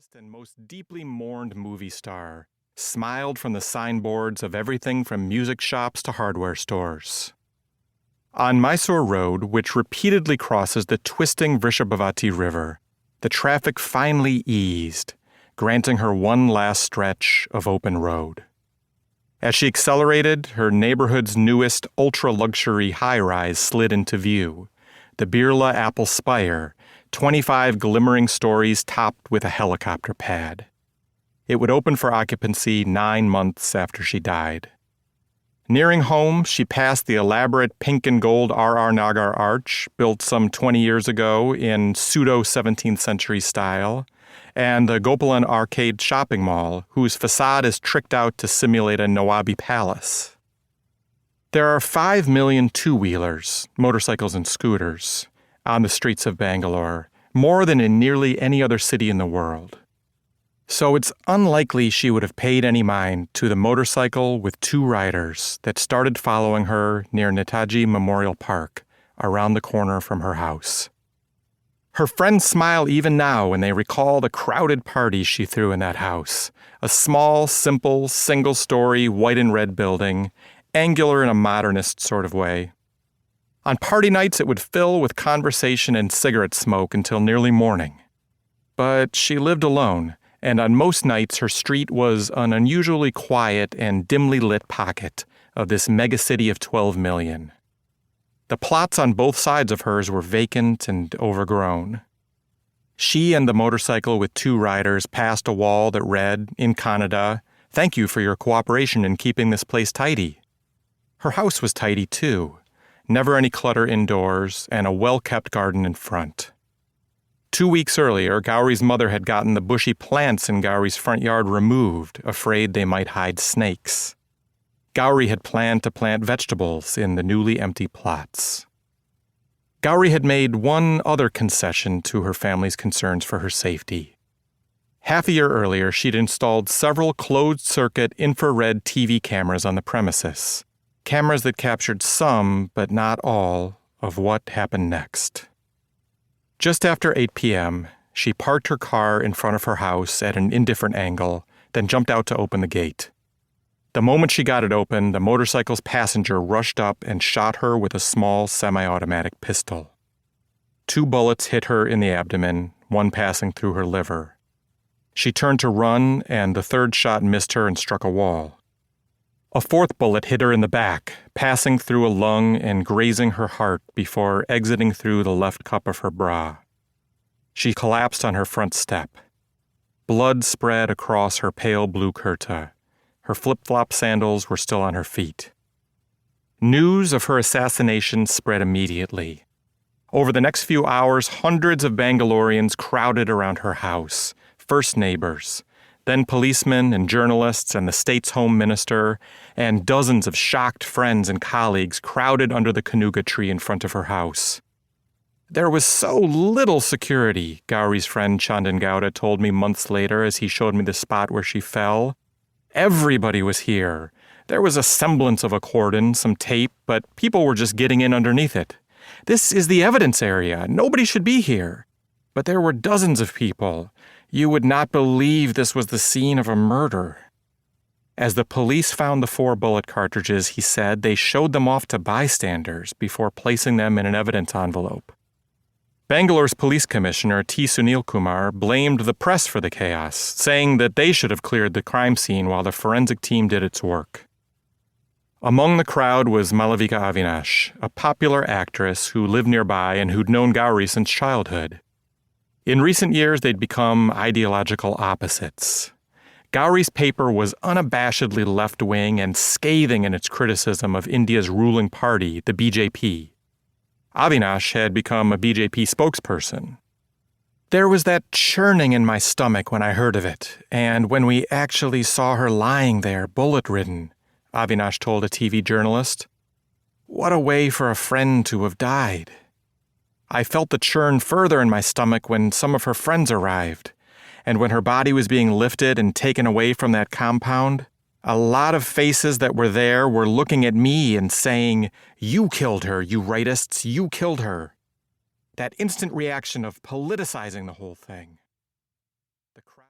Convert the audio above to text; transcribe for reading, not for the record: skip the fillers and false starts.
biggest and most deeply mourned movie star, smiled from the signboards of everything from music shops to hardware stores. On Mysore Road, which repeatedly crosses the twisting Vrishabhavati River, the traffic finally eased, granting her one last stretch of open road. As she accelerated, her neighborhood's newest ultra-luxury high-rise slid into view, the Birla Apple Spire, 25 glimmering stories topped with a helicopter pad. It would open for occupancy 9 months after she died. Nearing home, she passed the elaborate pink and gold R.R. Nagar arch, built some 20 years ago in pseudo-17th century style, and the Gopalan Arcade shopping mall, whose facade is tricked out to simulate a Nawabi palace. There are 5 million two-wheelers, motorcycles and scooters, on the streets of Bangalore, more than in nearly any other city in the world. So it's unlikely she would have paid any mind to the motorcycle with 2 riders that started following her near Netaji Memorial Park, around the corner from her house. Her friends smile even now when they recall the crowded parties she threw in that house, a small, simple, single-story white and red building, angular in a modernist sort of way. On party nights, it would fill with conversation and cigarette smoke until nearly morning. But she lived alone, and on most nights her street was an unusually quiet and dimly lit pocket of this megacity of 12 million. The plots on both sides of hers were vacant and overgrown. She and the motorcycle with 2 riders passed a wall that read, in Kannada, "Thank you for your cooperation in keeping this place tidy." Her house was tidy too. Never any clutter indoors, and a well-kept garden in front. 2 weeks earlier, Gauri's mother had gotten the bushy plants in Gauri's front yard removed, afraid they might hide snakes. Gauri had planned to plant vegetables in the newly empty plots. Gauri had made one other concession to her family's concerns for her safety. Half a year earlier, she'd installed several closed-circuit infrared TV cameras on the premises. Cameras that captured some, but not all, of what happened next. Just after 8 p.m., she parked her car in front of her house at an indifferent angle, then jumped out to open the gate. The moment she got it open, the motorcycle's passenger rushed up and shot her with a small semi-automatic pistol. 2 bullets hit her in the abdomen, one passing through her liver. She turned to run, and the 3rd shot missed her and struck a wall. A 4th bullet hit her in the back, passing through a lung and grazing her heart before exiting through the left cup of her bra. She collapsed on her front step. Blood spread across her pale blue kurta. Her flip-flop sandals were still on her feet. News of her assassination spread immediately. Over the next few hours, hundreds of Bangaloreans crowded around her house, first neighbors, then policemen and journalists and the state's home minister, and dozens of shocked friends and colleagues crowded under the kanuga tree in front of her house. There was so little security, Gauri's friend Chandan Gowda told me months later as he showed me the spot where she fell. Everybody was here. There was a semblance of a cordon, some tape, but people were just getting in underneath it. This is the evidence area. Nobody should be here. But there were dozens of people. You would not believe this was the scene of a murder. As the police found the 4 bullet cartridges, he said they showed them off to bystanders before placing them in an evidence envelope. Bangalore's police commissioner, T. Sunil Kumar, blamed the press for the chaos, saying that they should have cleared the crime scene while the forensic team did its work. Among the crowd was Malavika Avinash, a popular actress who lived nearby and who'd known Gauri since childhood. In recent years, they'd become ideological opposites. Gauri's paper was unabashedly left-wing and scathing in its criticism of India's ruling party, the BJP. Avinash had become a BJP spokesperson. There was that churning in my stomach when I heard of it, and when we actually saw her lying there, bullet-ridden, Avinash told a TV journalist. What a way for a friend to have died. I felt the churn further in my stomach when some of her friends arrived, and when her body was being lifted and taken away from that compound, a lot of faces that were there were looking at me and saying, "You killed her, you rightists, you killed her." That instant reaction of politicizing the whole thing.